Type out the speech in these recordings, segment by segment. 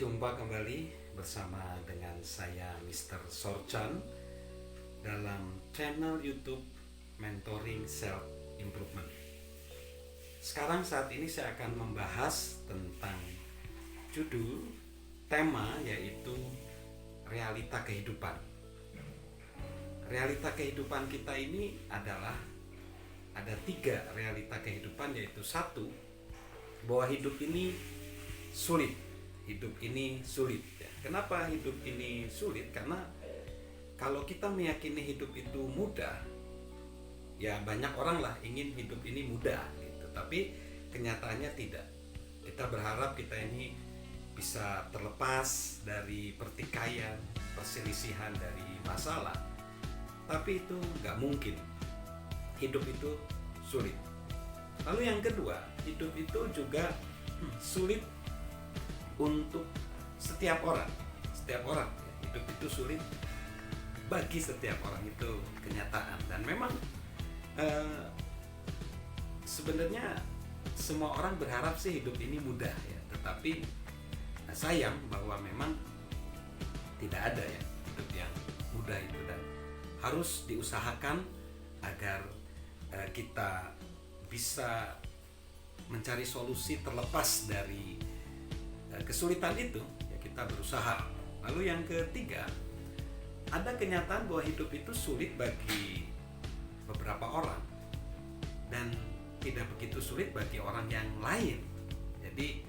Jumpa kembali bersama dengan saya Mr. Sorchan dalam channel YouTube Mentoring Self Improvement. Sekarang saat ini saya akan membahas tentang judul tema yaitu realita kehidupan. Realita kehidupan kita ini adalah ada 3 realita kehidupan, yaitu 1, bahwa hidup ini sulit. Hidup ini sulit ya. Kenapa hidup ini sulit? Karena kalau kita meyakini hidup itu mudah, ya banyak orang lah ingin hidup ini mudah gitu. Tapi kenyataannya tidak. Kita berharap kita ini bisa terlepas dari pertikaian, perselisihan, dari masalah. Tapi itu nggak mungkin. Hidup itu sulit. Lalu yang kedua, hidup itu juga sulit untuk setiap orang. Setiap orang ya, hidup itu sulit bagi setiap orang, itu kenyataan. Dan memang sebenarnya semua orang berharap sih hidup ini mudah ya, tetapi sayang bahwa memang tidak ada ya hidup yang mudah itu, dan harus diusahakan agar kita bisa mencari solusi terlepas dari kesulitan itu ya, kita berusaha. Lalu yang ketiga, ada kenyataan bahwa hidup itu sulit bagi beberapa orang dan tidak begitu sulit bagi orang yang lain. Jadi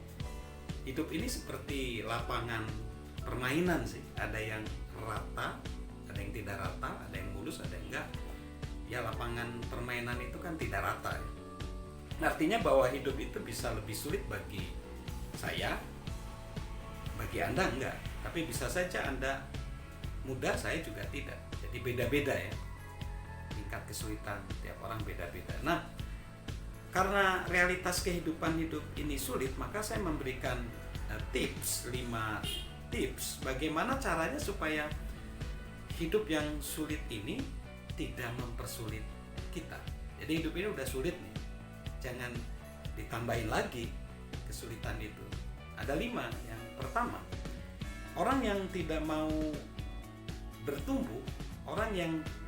hidup ini seperti lapangan permainan sih, ada yang rata, ada yang tidak rata, ada yang mulus, ada yang enggak. Ya lapangan permainan itu kan tidak rata ya. Artinya bahwa hidup itu bisa lebih sulit bagi saya, bagi Anda enggak. Tapi bisa saja Anda mudah, saya juga tidak. Jadi beda-beda ya. Tingkat kesulitan tiap orang beda-beda. Nah, karena realitas kehidupan hidup ini sulit, maka saya memberikan 5 tips bagaimana caranya supaya hidup yang sulit ini tidak mempersulit kita. Jadi hidup ini udah sulit nih, jangan ditambahin lagi kesulitan itu. Ada 5. Yang pertama, orang yang tidak mau bertumbuh,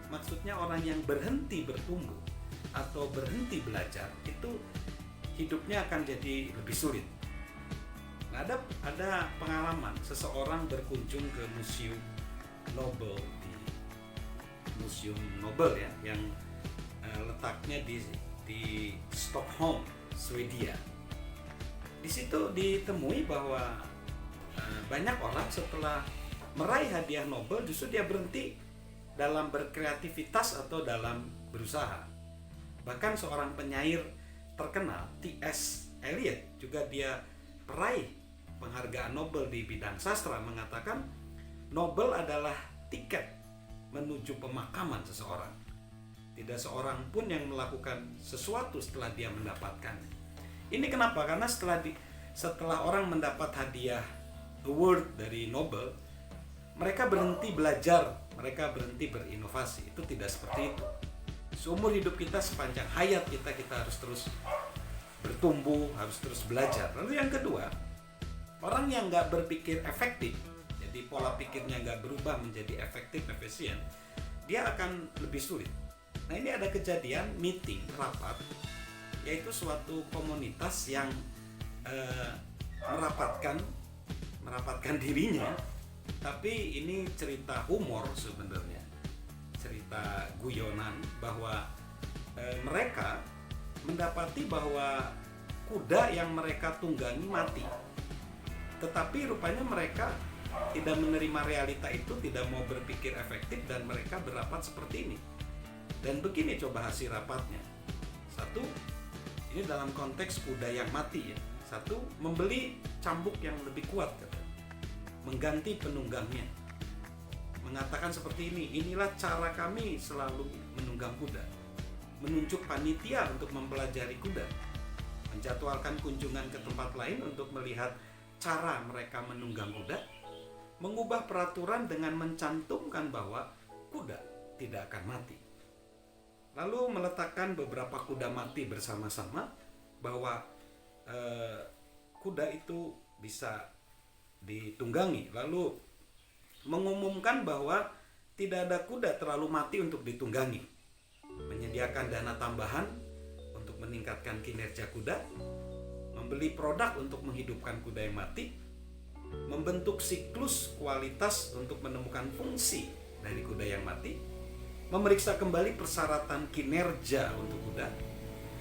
maksudnya orang yang berhenti bertumbuh atau berhenti belajar, itu hidupnya akan jadi lebih sulit. Nah, ada pengalaman seseorang berkunjung ke Museum Nobel, Museum Nobel ya, yang letaknya di Stockholm, Swedia. Di situ ditemui bahwa banyak orang setelah meraih hadiah Nobel justru dia berhenti dalam berkreativitas atau dalam berusaha. Bahkan seorang penyair terkenal, T.S. Eliot, juga dia peraih penghargaan Nobel di bidang sastra, mengatakan Nobel adalah tiket menuju pemakaman seseorang. Tidak seorang pun yang melakukan sesuatu setelah dia mendapatkannya. Ini kenapa? Karena setelah orang mendapat hadiah award dari Nobel, mereka berhenti belajar, mereka berhenti berinovasi. Itu tidak seperti itu. Seumur hidup kita, sepanjang hayat kita harus terus bertumbuh, harus terus belajar. Lalu yang kedua, orang yang nggak berpikir efektif, jadi pola pikirnya nggak berubah menjadi efektif, efisien, dia akan lebih sulit. Nah, ini ada kejadian meeting, rapat, yaitu suatu komunitas yang merapatkan dirinya, tapi ini cerita humor sebenarnya, cerita guyonan, bahwa mereka mendapati bahwa kuda yang mereka tunggangi mati. Tetapi rupanya mereka tidak menerima realita itu, tidak mau berpikir efektif, dan mereka berapat seperti ini. Dan begini coba hasil rapatnya. 1, ini dalam konteks kuda yang mati ya. 1, membeli cambuk yang lebih kuat, mengganti penunggangnya. Mengatakan seperti ini, inilah cara kami selalu menunggang kuda. Menunjuk panitia untuk mempelajari kuda. Menjadwalkan kunjungan ke tempat lain untuk melihat cara mereka menunggang kuda. Mengubah peraturan dengan mencantumkan bahwa kuda tidak akan mati. Lalu meletakkan beberapa kuda mati bersama-sama, bahwa kuda itu bisa ditunggangi, lalu mengumumkan bahwa tidak ada kuda terlalu mati untuk ditunggangi, menyediakan dana tambahan untuk meningkatkan kinerja kuda, membeli produk untuk menghidupkan kuda yang mati, membentuk siklus kualitas untuk menemukan fungsi dari kuda yang mati, memeriksa kembali persyaratan kinerja untuk kuda,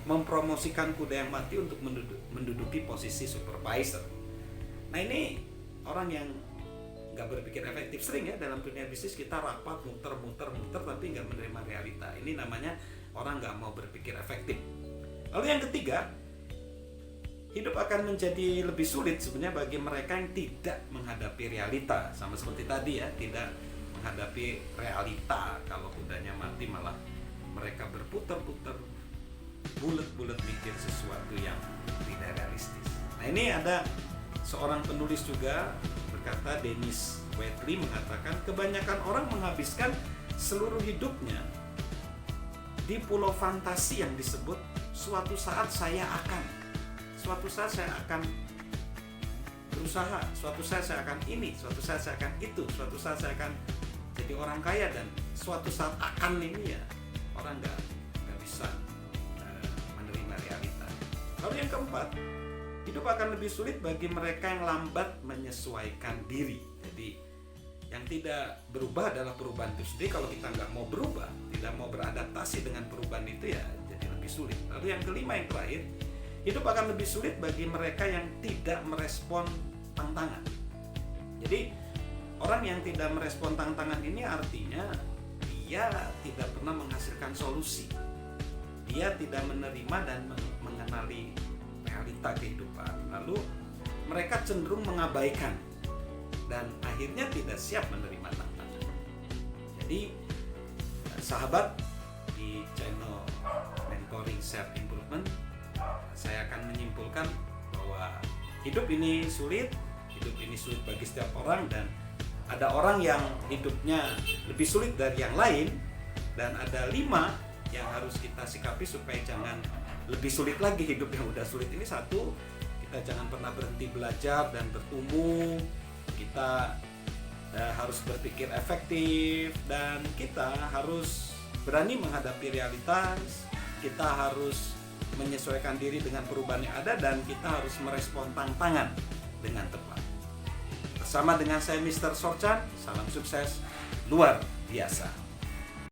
mempromosikan kuda yang mati untuk menduduki posisi supervisor. Nah, ini orang yang nggak berpikir efektif. Sering ya dalam dunia bisnis kita rapat muter tapi nggak menerima realita. Ini namanya orang nggak mau berpikir efektif. Lalu yang ketiga, hidup akan menjadi lebih sulit sebenarnya bagi mereka yang tidak menghadapi realita. Sama seperti tadi ya, tidak menghadapi realita. Kalau kudanya mati malah mereka berputar-putar, bulet-bulet mikir sesuatu yang tidak realistis. Nah, ini ada seorang penulis juga berkata, Dennis Waitley mengatakan, kebanyakan orang menghabiskan seluruh hidupnya di pulau fantasi yang disebut suatu saat saya akan berusaha, suatu saat saya akan ini, suatu saat saya akan itu, suatu saat saya akan jadi orang kaya, dan suatu saat akan ini ya orang nggak bisa menerima realita. Lalu yang keempat, hidup akan lebih sulit bagi mereka yang lambat menyesuaikan diri. Jadi yang tidak berubah adalah perubahan itu sendiri. Kalau kita nggak mau berubah, tidak mau beradaptasi dengan perubahan itu ya jadi lebih sulit. Lalu yang kelima, yang terakhir, hidup akan lebih sulit bagi mereka yang tidak merespon tantangan. Jadi orang yang tidak merespon tantangan ini artinya dia tidak pernah menghasilkan solusi. Dia tidak menerima dan mengenali realita kehidupan. Lalu mereka cenderung mengabaikan dan akhirnya tidak siap menerima tantangan. Jadi sahabat di channel Mentoring Self Improvement, saya akan menyimpulkan bahwa hidup ini sulit bagi setiap orang, dan ada orang yang hidupnya lebih sulit dari yang lain, dan ada 5 yang harus kita sikapi supaya jangan lebih sulit lagi hidup yang udah sulit ini. Satu, kita jangan pernah berhenti belajar dan bertumbuh. Kita harus berpikir efektif, dan kita harus berani menghadapi realitas. Kita harus menyesuaikan diri dengan perubahan yang ada, dan kita harus merespon tantangan dengan tepat. Bersama dengan saya Mr. Sorchan, salam sukses luar biasa.